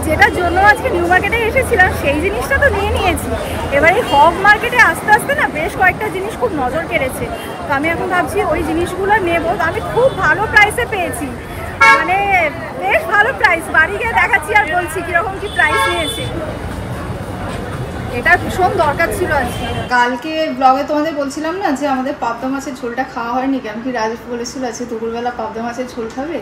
যেটার জন্য আজকে নিউ মার্কেটে এসেছিলাম সেই জিনিসটা তো নিয়ে নিয়েছি। এবার এই হব মার্কেটে আস্তে আস্তে না বেশ কয়েকটা জিনিস খুব নজর কেড়েছে, তো আমি এখন ভাবছি ওই জিনিসগুলো নেবো। তো আমি খুব ভালো প্রাইসে পেয়েছি, মানে বেশ ভালো প্রাইস। বাড়ি গিয়ে দেখাচ্ছি আর বলছি কীরকম কী প্রাইস নিয়েছে। এটা ভীষণ দরকার ছিল আজকে। কালকে ব্লগে তোমাদের বলছিলাম না যে আমাদের পাবদা মাছের ঝোলটা খাওয়া হয়নি, কেন কি রাজীব বলেছিল আজকে দুপুরবেলা পাবদা মাছের ঝোল খাবে।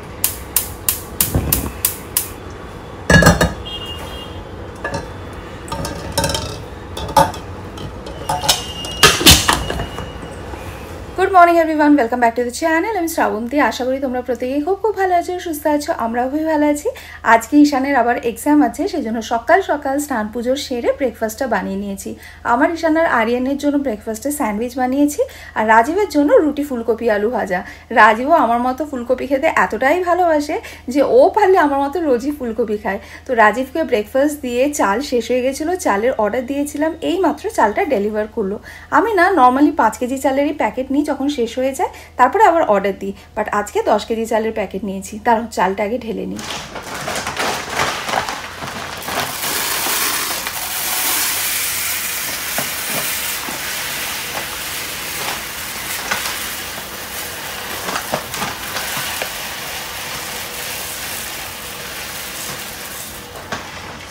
Good morning everyone, welcome back to the channel. আমি শ্রাবন্তী। আশা করি তোমরা প্রত্যেকেই খুব ভালো আছো, সুস্থ আছো। আমরাও খুবই ভালো আছি। আজকে ঈশানের আবার এক্সাম আছে, সেই জন্য সকাল সকাল স্নান পুজোর সেরে ব্রেকফাস্টটা বানিয়ে নিয়েছি। আমার ঈশানার আরিয়ানের জন্য ব্রেকফাস্টে স্যান্ডউইচ বানিয়েছি, আর রাজীবের জন্য রুটি ফুলকপি আলু ভাজা। রাজীবও আমার মতো ফুলকপি খেতে এতটাই ভালোবাসে যে ও পারলে আমার মতো রোজই ফুলকপি খায়। তো রাজীবকে ব্রেকফাস্ট দিয়ে চাল শেষ হয়ে গেছিলো, চালের অর্ডার দিয়েছিলাম, এই মাত্র চালটা ডেলিভার করলো। আমি না নর্মালি 5 কেজি চালেরই প্যাকেট নিই, যখন শেষ হয়ে যায় তারপরে আবার অর্ডার দিই, বাট আজকে 10 কেজি চালের প্যাকেট নিয়েছি। তার চালটা আগে ঢেলে নিই।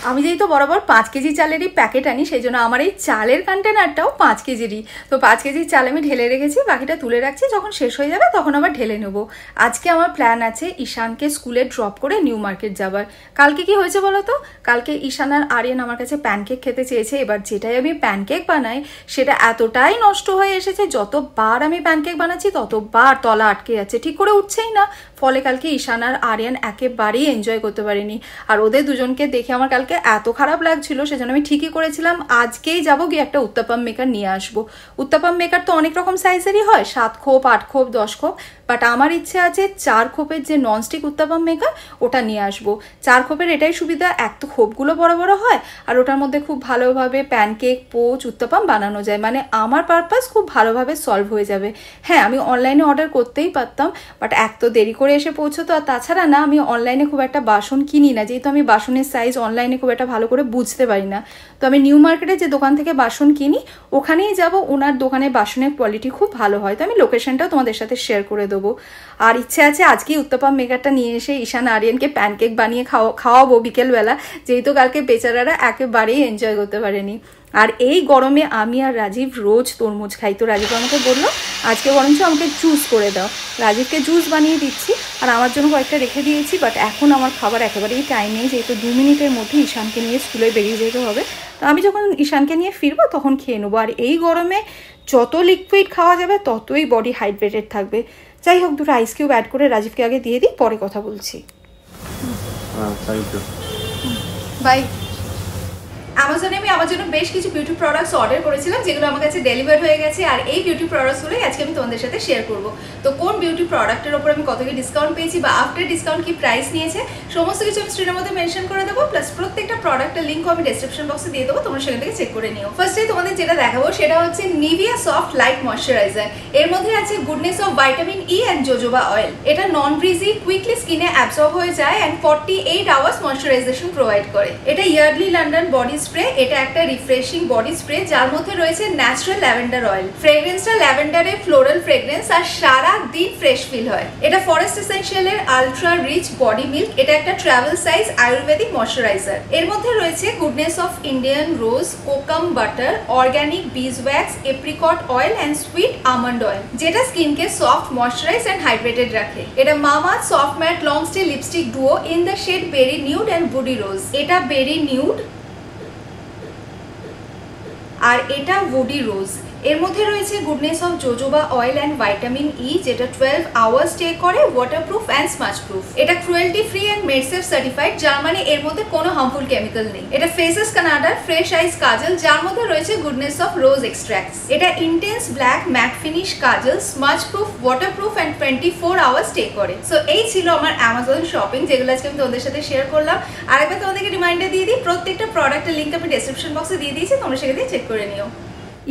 আমি যেহেতু বরাবর 5 কেজি চালেরই প্যাকেট আনি, সেই জন্য আমার এই চালের কন্টেনারটাও 5 কেজিরই। তো 5 কেজির চাল আমি ঢেলে রেখেছি, বাকিটা তুলে রাখছি, যখন শেষ হয়ে যাবে তখন আবার ঢেলে নেব। আজকে আমার প্ল্যান আছে ঈশানকে স্কুলে ড্রপ করে নিউ মার্কেট যাবার। কালকে কি হয়েছে বলো তো, কালকে ঈশান আর আরিয়ান আমার কাছে প্যানকেক খেতে চেয়েছে। এবার যেটাই আমি প্যানকেক বানাই সেটা এতটাই নষ্ট হয়ে এসেছে, যতবার আমি প্যানকেক বানাচ্ছি ততবার তলা আটকে যাচ্ছে, ঠিক করে উঠছেই না। ফলে কালকে ঈশান আর আরিয়ান একেবারেই এনজয় করতে পারিনি, আর ওদের দুজনকে দেখে আমার কালকে এত খারাপ লাগছিল, সেজন্য আমি ঠিকই করেছিলাম আজকেই যাবো, গিয়ে একটা উত্তাপাম মেকার নিয়ে আসবো। উত্তাপাম মেকার তো অনেক রকম সাইজেরই হয়, 7 খোপ, 8 খোপ, 10 খোপ, বাট আমার ইচ্ছে আছে 4 খোপের যে ননস্টিক উত্তাপাম মেকার ওটা নিয়ে আসবো। 4 খোপের এটাই সুবিধা, এক তো খোপগুলো বড় বড় হয়, আর ওটার মধ্যে খুব ভালোভাবে প্যানকেক, পোচ, উত্তাপাম বানানো যায়। মানে আমার পারপাস খুব ভালোভাবে সলভ হয়ে যাবে। হ্যাঁ, আমি অনলাইনে অর্ডার করতেই পারতাম, বাট এক তো দেরি করে এসে পৌঁছতো, আর তাছাড়া না আমি অনলাইনে খুব একটা বাসন কিনি না, যেহেতু আমি বাসনের সাইজ অনলাইনে খুব একটা ভালো করে বুঝতে পারি না। তো আমি নিউ মার্কেটে যে দোকান থেকে বাসন কিনি ওখানেই যাব, ওনার দোকানে বাসনের কোয়ালিটি খুব ভালো হয়। তো আমি লোকেশনটাও তোমাদের সাথে শেয়ার করে দেবো। আর ইচ্ছে আছে আজকেই উত্তাপাম মেকারটা নিয়ে এসে ঈশান আরিয়ানকে প্যানকেক বানিয়ে খাওয়াবো বিকেলবেলা, যেহেতু কালকে বেচারারা একেবারেই এনজয় করতে পারেনি। আর এই গরমে আমি আর রাজীব রোজ তরমুজ খাই, তো রাজীব আমাকে বললো আজকে বরঞ্চ আমাকে জুস করে দাও। রাজীবকে জুস বানিয়ে দিচ্ছি, আর আমার জন্য কয়েকটা রেখে দিয়েছি, বাট এখন আমার খাবার একেবারেই টাইম নেই, যেহেতু 2 মিনিটের মধ্যে ঈশানকে নিয়ে স্কুলে বেরিয়ে যেতে হবে। তো আমি যখন ঈশানকে নিয়ে ফিরবো তখন খেয়ে নেবো। আর এই গরমে যত লিকুইড খাওয়া যাবে ততই বডি হাইড্রেটেড থাকবে। যাই হোক, 2টো আইস কিউব অ্যাড করে রাজীবকে আগে দিয়ে দিই, পরে কথা বলছি। বাই। অ্যামাজনে আমি আমার জন্য বেশ কিছু বিউটি প্রোডাক্টস অর্ডার করেছিলাম, যেগুলো আমার কাছে ডেলিভার হয়ে গেছে, আর এই বিউটি প্রোডাক্টসগুলোই আজকে আমি তোমাদের সাথে শেয়ার করবো। তো কোন বিউটি প্রোডাক্টের ওপর আমি কত কি ডিসকাউন্ট পেয়েছি বা আফটার ডিসকাউন্ট কি প্রাইস নিয়েছে সমস্ত কিছু আমি স্ক্রিনের মধ্যে মেনশন করে দেবো, প্লাস প্রত্যেকটা প্রোডাক্টের লিঙ্কও আমি ডেসক্রিপশন বক্সে দিয়ে দেবো, তোমরা সেখান থেকে চেক করে নিও। ফার্স্টে তোমাদের যেটা দেখাবো সেটা হচ্ছে নিভিয়া সফট লাইট ময়শ্চারাইজার। এর মধ্যে আছে goodness of vitamin E and jojoba oil. এটা নন ব্রিজি, কুইকলি স্কিনে অ্যাবজর্ব হয়ে যায় অ্যান্ড 48 আওয়ার্স ময়শ্চারাইজেশন প্রোভাইড করে। এটা ইয়ার্ডলি লন্ডন বডি স্প্রে। এটা একটা রিফ্রেশিং বডি স্প্রে যার মধ্যে রয়েছে ন্যাচারাল ল্যাভেন্ডার অয়েল। ফ্রেগ্রেন্সটা ল্যাভেন্ডারের ফ্লোরাল ফ্রেগ্রেন্স, আর সারা দিন ফ্রেশ ফিল হয়। এটা ফরেস্ট এসেনশিয়ালের আলট্রা রিচ বডি মিল্ক। এটা একটা ট্রাভেল সাইজ আয়ুর্বেদিক ময়শ্চারাইজার। এর মধ্যে রয়েছে goodness of Indian rose, kokum butter, organic beeswax, apricot oil and sweet almond oil, যেটা স্কিনকে সফট, ময়শ্চারাইজ অ্যান্ড হাইড্রেটেড রাখে। এটা mama soft matte long stay lipstick duo in the shade berry nude and Woody রোজ। এটা বেরি nude আর এটা woody রোজ। এর মধ্যে রয়েছে goodness of jojoba oil and vitamin ই, যেটা 12 আওয়ার্স স্টে করে, ওয়াটারপ্রুফ অ্যান্ড স্মাচ প্রুফ। এটা ক্রুয়েলটি ফ্রি অ্যান্ড মেডসেফ সার্টিফাইড, যার মানে এর মধ্যে কোনো হার্মফুল কেমিক্যাল নেই। এটা ফেসেস কানাডার ফ্রেশ আইস কাজল, যার মধ্যে রয়েছে গুডনেস অফ রোজ এক্সট্রাক্টস। এটা intense black mat finish Kajal, smudge proof, waterproof and 24 hours stay করে। সো এই ছিল আমার অ্যামাজন শপিং, যেগুলো আজকে আমি তোমাদের সাথে শেয়ার করলাম। আরেকবার তোমাদেরকে রিমাইন্ডার দিয়ে দিই, প্রত্যেকটা প্রোডাক্টের লিঙ্ক আমি ডেসক্রিপশন বক্সে দিয়ে দিয়েছি, তোমরা সেখানে চেক করে নিও।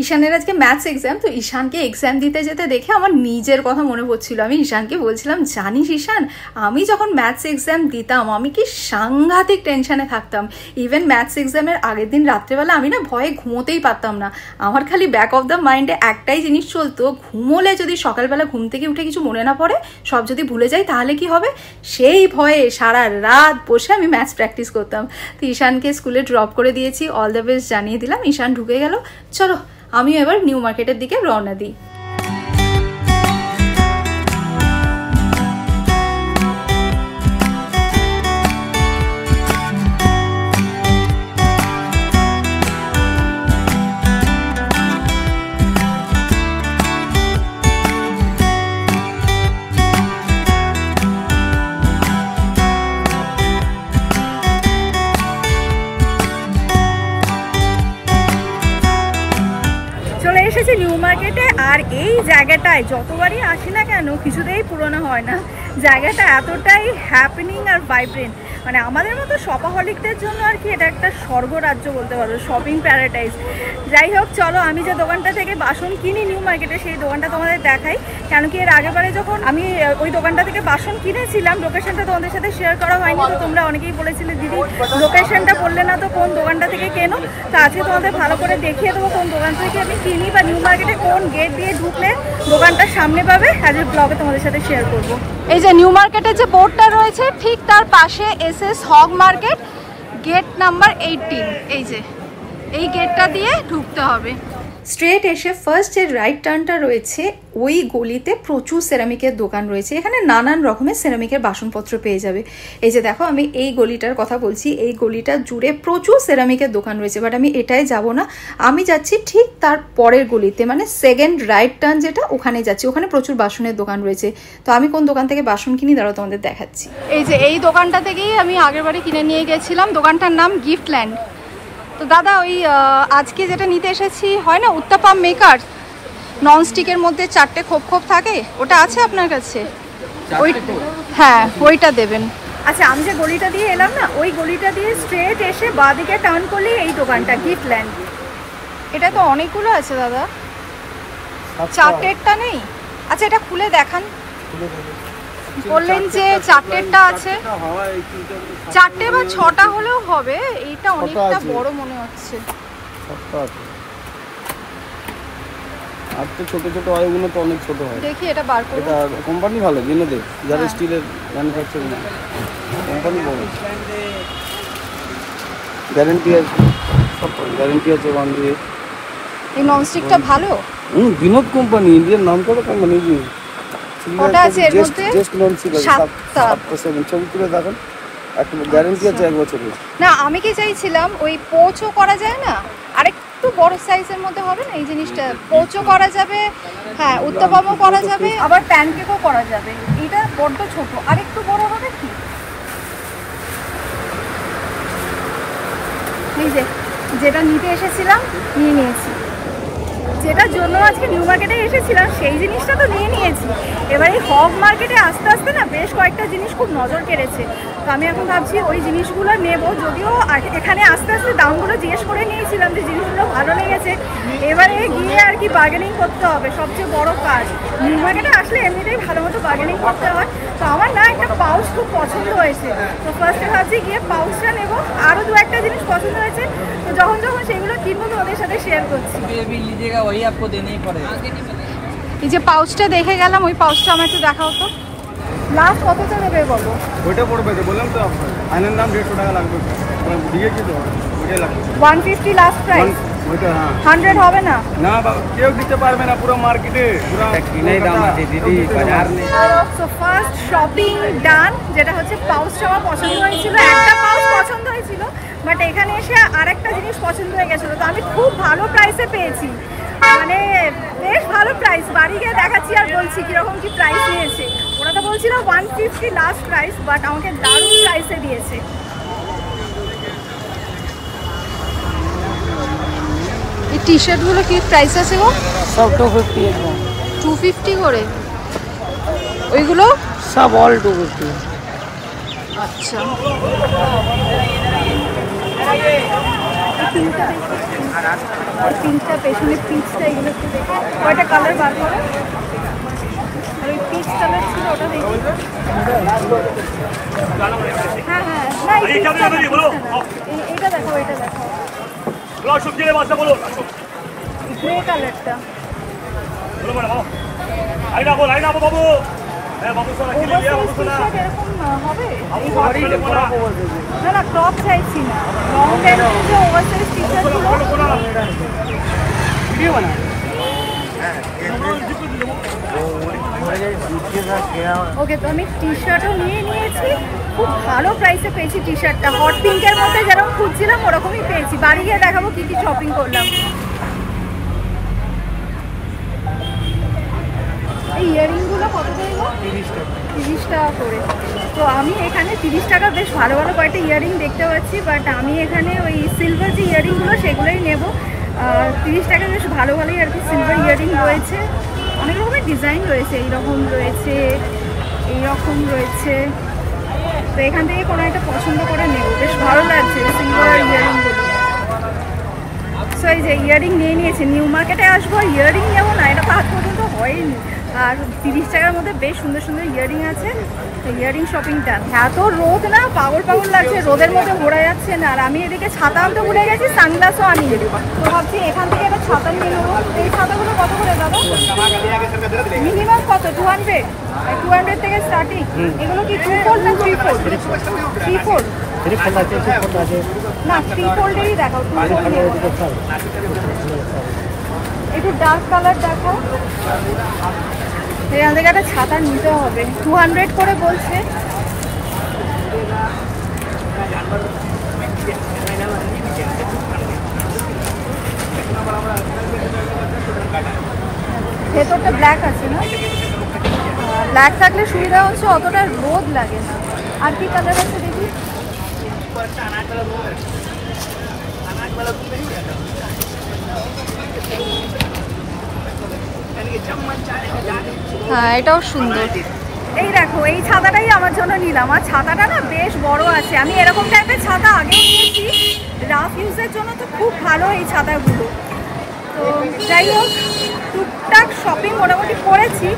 ঈশানের আজকে ম্যাথস এক্সাম, তো ঈশানকে এক্সাম দিতে যেতে দেখে আমার নিজের কথা মনে পড়ছিল। আমি ঈশানকে বলছিলাম, জানিস ঈশান, আমি যখন ম্যাথস এক্সাম দিতাম আমি কি সাংঘাতিক টেনশানে থাকতাম। ইভেন ম্যাথস এক্সামের আগের দিন রাত্রেবেলা আমি না ভয়ে ঘুমোতেই পারতাম না। আমার খালি ব্যাক অফ দ্য মাইন্ডে একটাই জিনিস চলতো, ঘুমোলে যদি সকালবেলা ঘুম থেকে উঠে কিছু মনে না পড়ে, সব যদি ভুলে যাই তাহলে কি হবে। সেই ভয়ে সারা রাত বসে আমি ম্যাথস প্র্যাকটিস করতাম। তো ঈশানকে স্কুলে ড্রপ করে দিয়েছি, অল দ্য বেস্ট জানিয়ে দিলাম। ঈশান ঢুকে গেল। চলো আমিও এবার নিউ মার্কেটের দিকে রওনা দিই। এসেছি নিউ মার্কেটে, আর এই জায়গাটায় যতবারই আসি না কেন কিছুতেই পুরনো হয় না। জায়গাটা এতটাই হ্যাপেনিং আর ভাইব্রেন্ট, মানে আমাদের মতো শপাহলিকদের জন্য আর কি এটা একটা স্বর্গরাজ্য বলতে পারো, শপিং প্যারাডাইজ। যাই হোক, চলো আমি যে দোকানটা থেকে বাসন কিনি নিউ মার্কেটে সেই দোকানটা তোমাদের দেখাই। কেন কি এর আগেবারে যখন আমি ওই দোকানটা থেকে বাসন কিনেছিলাম, লোকেশনটা তোমাদের সাথে শেয়ার করা হয়নি। তো তোমরা অনেকেই বলেছিলে, দিদি লোকেশনটা বললে না তো কোন দোকানটা থেকে কেনো। তো আজকে তোমাদের ভালো করে দেখিয়ে দেবো কোন দোকান থেকে আমি কিনি, বা নিউ মার্কেটে কোন গেট দিয়ে ঢুকলে দোকানটার সামনে পাবে। আজকের ব্লগে তোমাদের সাথে শেয়ার করবো। এই যে নিউ মার্কেটের যে বোর্ডটা রয়েছে ঠিক তার পাশে SS Hogg Market, gate number 18। এই যে এই গেটটা দিয়ে ঢুকতে হবে। স্ট্রেট এসে ফার্স্ট যে রাইট টার্নটা রয়েছে ওই গলিতে প্রচুর সেরামিকের দোকান রয়েছে। এখানে নানান রকমের সেরামিকের বাসনপত্র পেয়ে যাবে। এই যে দেখো, আমি এই গলিটার কথা বলছি, এই গলিটা জুড়ে প্রচুর সেরামিকের দোকান রয়েছে। বাট আমি এটাই যাব না, আমি যাচ্ছি ঠিক তার পরের গলিতে, মানে সেকেন্ড রাইট টার্ন যেটা, ওখানে যাচ্ছি। ওখানে প্রচুর বাসনের দোকান রয়েছে। তো আমি কোন দোকান থেকে বাসন কিনি দাঁড়াও তোমাদের দেখাচ্ছি। এই যে এই দোকানটা থেকেই আমি আগের বারে কিনে নিয়ে গেছিলাম। দোকানটার নাম গিফটল্যান্ড। তো দাদা, ওই আজকে যেটা নিতে এসেছি হয় না উত্তাপাম মেকার, ননস্টিকের মধ্যে 4টে খোপ খোপ থাকে, ওটা আছে আপনার কাছে? ওই হ্যাঁ, ওইটা দেবেন। আচ্ছা, আমি যে গলিটা দিয়ে এলাম না, ওই গলিটা দিয়ে স্ট্রেট এসে বাঁদিকে টার্ন করলেই এই দোকানটা গিফটল্যান্ড। এটা তো অনেকগুলো আছে দাদা, 4টেরটা নেই? আচ্ছা, এটা খুলে দেখান। বললেন যে 4টেরটা আছে, 4টে বা 6টা হলেও হবে। এইটা অনেকটা বড় মনে হচ্ছে। আর তো ছোট ছোট হয়, ওগুলো তো অনেক ছোট হয়। দেখি এটা বার করুন। এটা কোম্পানি ভালো, জেনে দে, যারা স্টিলের ম্যানুফ্যাকচারিং কোম্পানি বলে গ্যারান্টি আছে, সব গ্যারান্টি আছে 1 year। এই ননস্টিকটা ভালো? বিনোদ কোম্পানি, ইন্ডিয়ান নাম করা কোম্পানি। ওটা আছে এর মধ্যে জাস্ট ননস্টিক আছে 7 ছবি তুলে দেখেন, একটা গ্যারান্টি আছে 1 বছরের। না, আমি কি চাইছিলাম ওই পোচও করা যায় না, আরেকটু বড় সাইজের মধ্যে হবে না এই জিনিসটা? পোচও করা যাবে, হ্যাঁ, উত্তপমও করা যাবে, আবার প্যানকেকও করা যাবে। এটা বড্ড ছোট, আরেকটু বড় হবে কি? এই যে যেটা নিতে এসেছিলাম নিয়ে নিয়েছি, যেটার জন্য আজকে নিউ মার্কেটে এসেছিলাম সেই জিনিসটা তো নিয়ে নিয়েছি। এবার এই হগ মার্কেটে আস্তে আস্তে না বেশ কয়েকটা জিনিস খুব নজর কেড়েছে। তো আমি এখন ভাবছি ওই জিনিসগুলো নেব, যদিও এখানে আস্তে আস্তে দামগুলো জিজ্ঞেস করে নিয়েছিলাম যে জিনিসগুলো ভালো লেগেছে। এবারে গিয়ে আর কি বার্গেনিং করতে হবে, সবচেয়ে বড় কাজ। নিউ মার্কেটে আসলে এমনিতেই ভালো মতো বার্গেনিং করতে হয়। তো আমার না একটা পাউচ খুব পছন্দ হয়েছে, তো ফার্স্টে ভাবছি গিয়ে পাউচটা নেবো। আরও 2-1টা জিনিস পছন্দ হয়েছে, তো যখন সেগুলো কিনবো তো ওদের সাথে শেয়ার করছি। এই যে পাউচটা দেখে গেলাম, ওই পাউচটা আমার একটু দেখাও তো। লাস্ট কতটা দেবে বলো? ওইটা পড়বে তো, বললাম তো ফাইনাল দাম 150 টাকা লাগবে। দিয়ে কি তো ওইটা লাগবে 150 লাস্ট প্রাইস। ওইটা হ্যাঁ 100 হবে না? না বাবা, কেউ দিতে পারবে না, পুরো মার্কেটে পুরো কিনাই দাম আছে দিদি, বাজার নেই। সো ফার্স্ট শপিং ডান, যেটা হচ্ছে পাউচটা আমার পছন্দ হয়েছিল। একটা পাউচ পছন্দ হয়েছিল, বাট এখানে এসে আরেকটা জিনিস পছন্দ হয়ে গেছিলো। তো আমি খুব ভালো প্রাইসে পেয়েছি, মানে বেশ ভালো প্রাইস। বাড়ি গিয়ে দেখাচ্ছি আর বলছি কীরকম কী প্রাইস নিয়েছে। ওরা তো বলছিল 150 লাস্ট প্রাইস, বাট আমাকে দারুণ প্রাইসে দিয়েছে। এই টি শার্টগুলো কি প্রাইস আছে গো? সব 250 একদম। 250 করে? ওইগুলো সব অল 250। আচ্ছা, আর পিঙ্কটা, পেছনে পিচটা, এগুলো একটু দেখে কয়টা কালার বার করে। আর ওই পিচ কালার ছিল ওটা দেখি। হ্যাঁ হ্যাঁ, না এইটা দেখো, এটা দেখো, গ্রে কালারটা। এরকম হবে? না না, ক্রপ চাইছি না, লং প্যান্ট যে ওভারসাইজ টি-শার্ট গুলো। ওকে, তো আমি টি-শার্টও নিয়ে নিয়েছি, খুব ভালো প্রাইসে পেয়েছি টি-শার্টটা। হট পিঙ্কের মধ্যে যেরকম খুঁজছিলাম ওরকমই পেয়েছি। বাড়ি গিয়ে দেখাবো কি কি শপিং করলাম। এই ইয়াররিংগুলো কত দেবো? 30 টাকা করে। তো আমি এখানে 30 টাকা বেশ ভালো ভালো কয়েকটা ইয়াররিং দেখতে পাচ্ছি, বাট আমি এখানে ওই সিলভার যে ইয়াররিংগুলো সেগুলোই নেব। 30 টাকা বেশ ভালো ভালোই আর কি সিলভার ইয়াররিং রয়েছে, অনেক রকমের ডিজাইন রয়েছে, এইরকম রয়েছে, এইরকম রয়েছে। তো এখান থেকে কোনো একটা পছন্দ করে নেব, বেশ ভালো লাগছে সিলভার ইয়াররিংগুলো। সো এই যে ইয়াররিং নিয়ে নিয়েছি, নিউ মার্কেটে আসবো ইয়াররিং নেবো না, এটা তো আজ পর্যন্ত হয়নি। আর 30 টাকার মধ্যে বেশ সুন্দর সুন্দর ইয়াররিং আছে। ইয়াররিং শপিং ডান। এত রোদ না, পাগল পাগল লাগছে, রোদের মধ্যে ঘোরা যাচ্ছে না। আর আমি এদিকে ছাতা আনতে ভুলে গেছি, সানগ্লাসও আনিয়ে দেবো। তো ভাবছি এখান থেকে একটা ছাতা নিয়ে নেবো। এই ছাতাগুলো কত করে দাদা? মিনিমাম কত? 200? 200 থেকে স্টার্টিং। এগুলো কি 2 ফোল্ড না 3 ফোল্ড? 3 ফোল্ড না, 3 ফোল্ডেরই দেখাও। 2 ফোল্ড একটু ডার্ক কালার দেখাও। এখান থেকে একটা ছাতা নিতে হবে, 200 করে বলছে। ভেতরটা ব্ল্যাক আছে না? ব্ল্যাক থাকলে সুবিধা হচ্ছে অতটা রোদ লাগে না। আর কি কালার আছে দেখি? হ্যাঁ, এটাও সুন্দর। এই দেখো, এই ছাতাটাই আমার জন্য নিলাম। আর ছাতাটা না বেশ বড় আছে। আমি এরকম টাইপের ছাতা আগেও নিয়েছি, রাফ ইউজের জন্য তো খুব ভালো এই ছাতাগুলো। তো যাই হোক, টুকটাক শপিং মোটামুটি করেছি।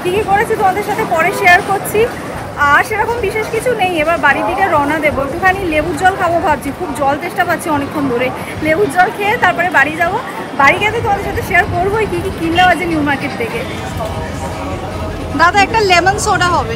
কী কী করেছি তোমাদের সাথে পরে শেয়ার করছি। আর সেরকম বিশেষ কিছু নেই। এবার বাড়ির দিকে রওনা দেবো। একটুখানি লেবুর জল খাবো ভাবছি, খুব জল তেষ্টা পাচ্ছি অনেকক্ষণ ধরে। লেবুর জল খেয়ে তারপরে বাড়ি যাবো। বাড়ি গিয়ে তো তোমাদের সাথে শেয়ার করবোই কী কী কিনলেও আছে নিউ মার্কেট থেকে। দাদা একটা লেমন সোডা হবে।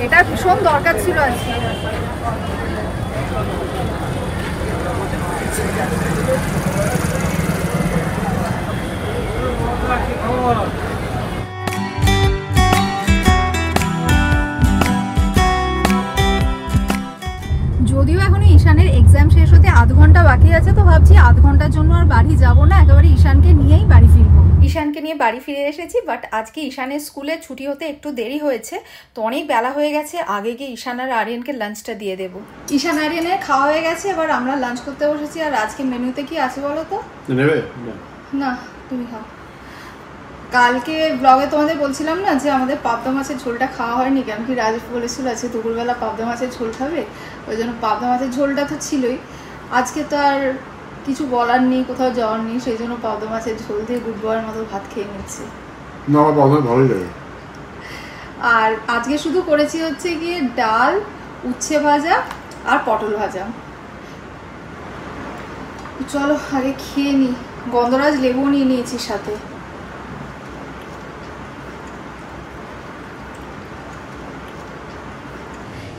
এটা ভীষণ দরকার ছিল আজকে। যদিও এখনো ঈশানের এক্সাম শেষ হতে আধ ঘন্টা বাকি আছে, তো ভাবছি আধ ঘন্টার জন্য আর বাড়ি যাব না, একেবারে ঈশানকে নিয়েই বাড়ি ফিরবো। ঈশানকে নিয়ে বাড়ি ফিরে এসেছি, বাট আজকে ঈশানের স্কুলে ছুটি হতে একটু দেরি হয়েছে, তো অনেক বেলা হয়ে গেছে। আগে গিয়ে ঈশান আর আরিয়ানকে লাঞ্চটা দিয়ে দেবো। ঈশান আরিয়ানের খাওয়া হয়ে গেছে, এবার আমরা লাঞ্চ করতে বসেছি। আর আজকে মেনুতে কি আছে বলো তো? না, তুমি খাও। কালকে ব্লগে তোমাদের বলছিলাম না যে আমাদের পাবদা মাছের ঝোলটা খাওয়া হয়নি, কেন কি রাজেশ বলেছিল আজকে দুপুরবেলা পাবদা মাছের ঝোল খাবে, ওই জন্য পাবদা মাছের ঝোলটা তো ছিলই। আজকে তো আর কিছু বলার নেই, কোথাও যাওয়ার নেই, সেই জন্য পাবদা মাছের ঝোল দিয়ে গুড বয়ের মতো ভাত খেয়ে নিচ্ছি। না, আমার পাবদা ভালোই লাগে। আর আজকে শুধু করেছি হচ্ছে গিয়ে ডাল, উচ্ছে ভাজা আর পটল ভাজা। চলো আগে খেয়ে নিই। গন্ধরাজ লেবু নিয়ে নিয়েছি সাথে।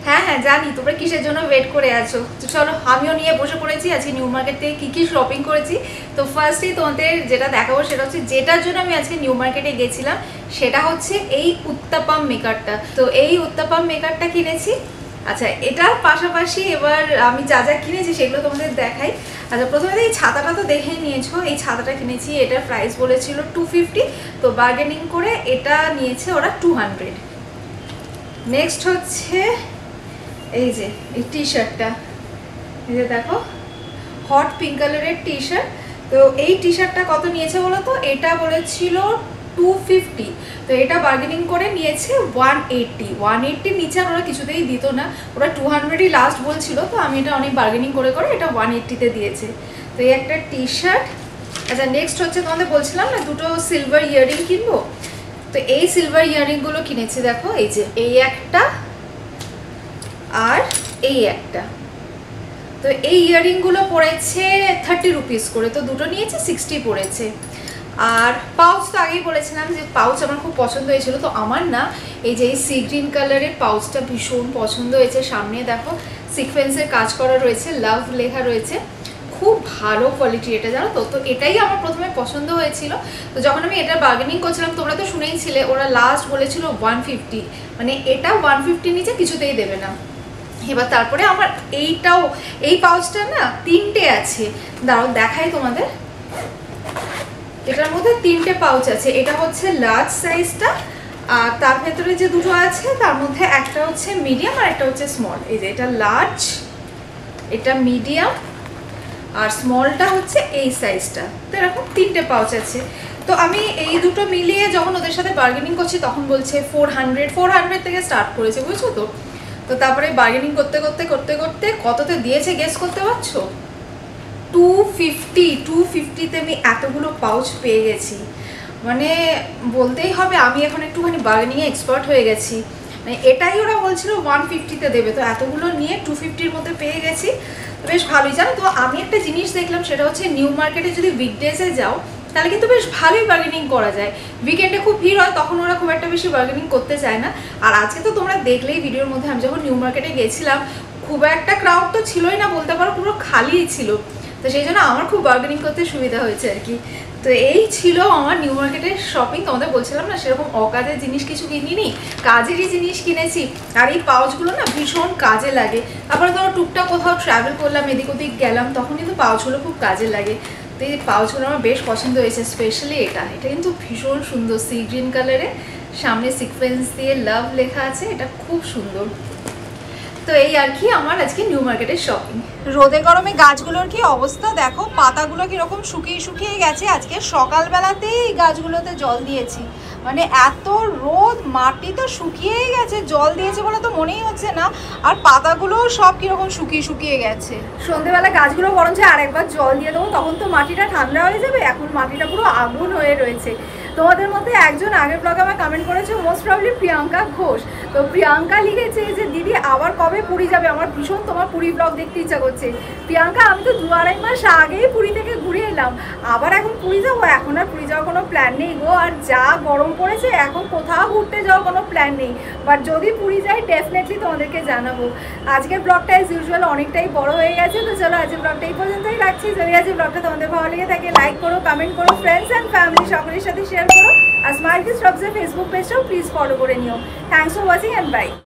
হ্যাঁ হ্যাঁ জানি তোমরা কিসের জন্য ওয়েট করে আছো। তো চলো, আমিও নিয়ে বসে পড়েছি। আজকে নিউ মার্কেট থেকে কী কী শপিং করেছি। তো ফার্স্টেই তোমাদের যেটা দেখাবো সেটা হচ্ছে, যেটার জন্য আমি আজকে নিউ মার্কেটে গেছিলাম সেটা হচ্ছে এই উত্তাপাম মেকারটা। তো এই উত্তাপাম মেকারটা কিনেছি। আচ্ছা, এটার পাশাপাশি এবার আমি যা যা কিনেছি সেগুলো তোমাদের দেখাই। আচ্ছা, প্রথমে এই ছাতাটা তো দেখে নিয়েছো। এই ছাতাটা কিনেছি, এটার প্রাইস বলেছিল 250, তো বার্গেনিং করে এটা নিয়েছে ওরা 200। নেক্সট হচ্ছে এই যে এই টি শার্টটা, এই যে দেখো, হট পিঙ্ক কালারের টি শার্ট। তো এই টি শার্টটা কত নিয়েছে বলো তো, এটা বলেছিল 250, তো এটা বার্গেনিং করে নিয়েছে 180 নিচে আর ওরা কিছুতেই দিত না, ওরা 200ই লাস্ট বলছিল, তো আমি এটা অনেক বার্গেনিং করে করে এটা 180-তে দিয়েছে। তো এই একটা টি শার্ট। আচ্ছা নেক্সট হচ্ছে তোমাদের বলছিলাম না দুটো সিলভার ইয়াররিং কিনবো, তো এই সিলভার ইয়াররিংগুলো কিনেছি, দেখো এই যে এই একটা আর এই একটা। তো এই ইয়াররিংগুলো পড়েছে 30 রুপিস করে, তো দুটো নিয়েছে 60 পড়েছে। আর পাউচ তো আগেই বলেছিলাম যে পাউচ আমার খুব পছন্দ হয়েছিল, তো আমার না এই যে এই সি গ্রিন কালারের পাউচটা ভীষণ পছন্দ হয়েছে। সামনে দেখো সিকোয়েন্সের কাজ করা রয়েছে, লাভ লেখা রয়েছে, খুব ভালো কোয়ালিটি এটা, জানো তো। তো এটাই আমার প্রথমে পছন্দ হয়েছিল। তো যখন আমি এটা বার্গেনিং করছিলাম, তোমরা তো শুনেইছিলে ওরা লাস্ট বলেছিল 150, মানে এটা 150 নিচে কিছুতেই দেবে না। এবার তারপরে আমার এইটাও, এই পাউচটা না 3টে আছে, দাঁড়াও দেখাই তোমাদের। এটার মধ্যে 3টে পাউচ আছে, এটা হচ্ছে লার্জ সাইজটা, আর তার ভেতরে যে দুটো আছে তার মধ্যে একটা হচ্ছে মিডিয়াম আর একটা হচ্ছে স্মল। এই যে এটা লার্জ, এটা মিডিয়াম, আর স্মলটা হচ্ছে এই সাইজটা। তো এরকম 3টে পাউচ আছে। তো আমি এই দুটো মিলিয়ে যখন ওদের সাথে বার্গেনিং করছি তখন বলছে 400 থেকে স্টার্ট করেছে, বুঝছো তো। তো তারপরে বার্গেনিং করতে করতে করতে করতে কততে দিয়েছে গেস করতে পারছো? 250-তে আমি এতগুলো পাউচ পেয়ে গেছি। মানে বলতেই হবে আমি এখন একটুখানি বার্গেনিংয়ে এক্সপার্ট হয়ে গেছি। মানে এটাই ওরা বলছিল 150-তে দেবে, তো এতগুলো নিয়ে 250-র মধ্যে পেয়ে গেছি, বেশ ভালোই। জানো তো আমি একটা জিনিস দেখলাম, সেটা হচ্ছে নিউ মার্কেটে যদি উইকডেজে যাও তাহলে কিন্তু বেশ ভালোই বার্গেনিং করা যায়। উইকেন্ডে খুব ভিড় হয়, তখন ওরা খুব একটা বেশি বার্গেনিং করতে চায় না। আর আজকে তো তোমরা দেখলেই ভিডিওর মধ্যে, আমি যখন নিউ মার্কেটে গেছিলাম খুব একটা ক্রাউড তো ছিলই না বলতে পারো, পুরো খালিই ছিল। তো সেই জন্য আমার খুব বার্গেনিং করতে সুবিধা হয়েছে আর কি। তো এই ছিল আমার নিউ মার্কেটের শপিং। তোমাদের বলছিলাম না সেরকম অকাজের জিনিস কিছু কিনিনি, কাজেরই জিনিস কিনেছি। আর এই পাউচগুলো না ভীষণ কাজে লাগে। তারপরে ধরো টুকটাক কোথাও ট্রাভেল করলাম, এদিক ওদিক গেলাম, তখন কিন্তু পাউচগুলো খুব কাজে লাগে। তো এই পাউচগুলো আমার বেশ পছন্দ হয়েছে, স্পেশালি এটা কিন্তু ভীষণ সুন্দর, সি গ্রিন কালারে, সামনে সিকোয়েন্স দিয়ে লাভ লেখা আছে, এটা খুব সুন্দর। তো এই আর কি আমার আজকে নিউ মার্কেটের শপিং। রোদে গরমে গাছগুলোর কি অবস্থা দেখো, পাতাগুলো কিরকম শুকিয়ে শুকিয়ে গেছে। আজকে সকালবেলাতেই এই গাছগুলোতে জল দিয়েছি, মানে এত রোদ, মাটি তো শুকিয়েই গেছে, জল দিয়েছে বলে তো মনেই হচ্ছে না। আর পাতাগুলো সব কিরকম শুকিয়ে শুকিয়ে গেছে। সন্ধ্যেবেলা গাছগুলো বরঞ্চ আরেকবার জল দিয়ে দেবো, তখন তো মাটিটা ঠান্ডা হয়ে যাবে। এখন মাটিটা পুরো আগুন হয়ে রয়েছে। তোমাদের মধ্যে একজন আগের ব্লগে আমার কমেন্ট করেছে, মোস্ট প্রবলি প্রিয়াঙ্কা ঘোষ। তো প্রিয়াঙ্কা লিখেছে যে দিদি আবার কবে পুরী যাবে, আমার ভীষণ তোমার পুরী ব্লগ দেখতে ইচ্ছা করছে। প্রিয়াঙ্কা আমি তো 2-2.5 মাস আগেই পুরী থেকে ঘুরে এলাম, আবার এখন পুরী যাবো? এখন আর পুরী যাওয়ার কোনো প্ল্যান নেই গো, আর যা গরম পড়েছে এখন কোথাও ঘুরতে যাওয়ার কোনো প্ল্যান নেই। বাট যদি পুরী যাই ডেফিনেটলি তোমাদেরকে জানাবো। আজকের ব্লগটা অ্যাজ ইউজুয়াল অনেকটাই বড় হয়ে গেছে, তো চলো আজকের ব্লগটা এই পর্যন্তই রাখছি। যদি আজকের ব্লগটা তোমাদের ভালো লেগে থাকে লাইক করো, কমেন্ট করো, ফ্রেন্ডস অ্যান্ড ফ্যামিলি সকলের সাথে শেয়ার করো। আর স্মাইল কিডস ব্লগসের ফেসবুক পেজটাও প্লিজ ফলো করে নিও। Thanks for watching and by.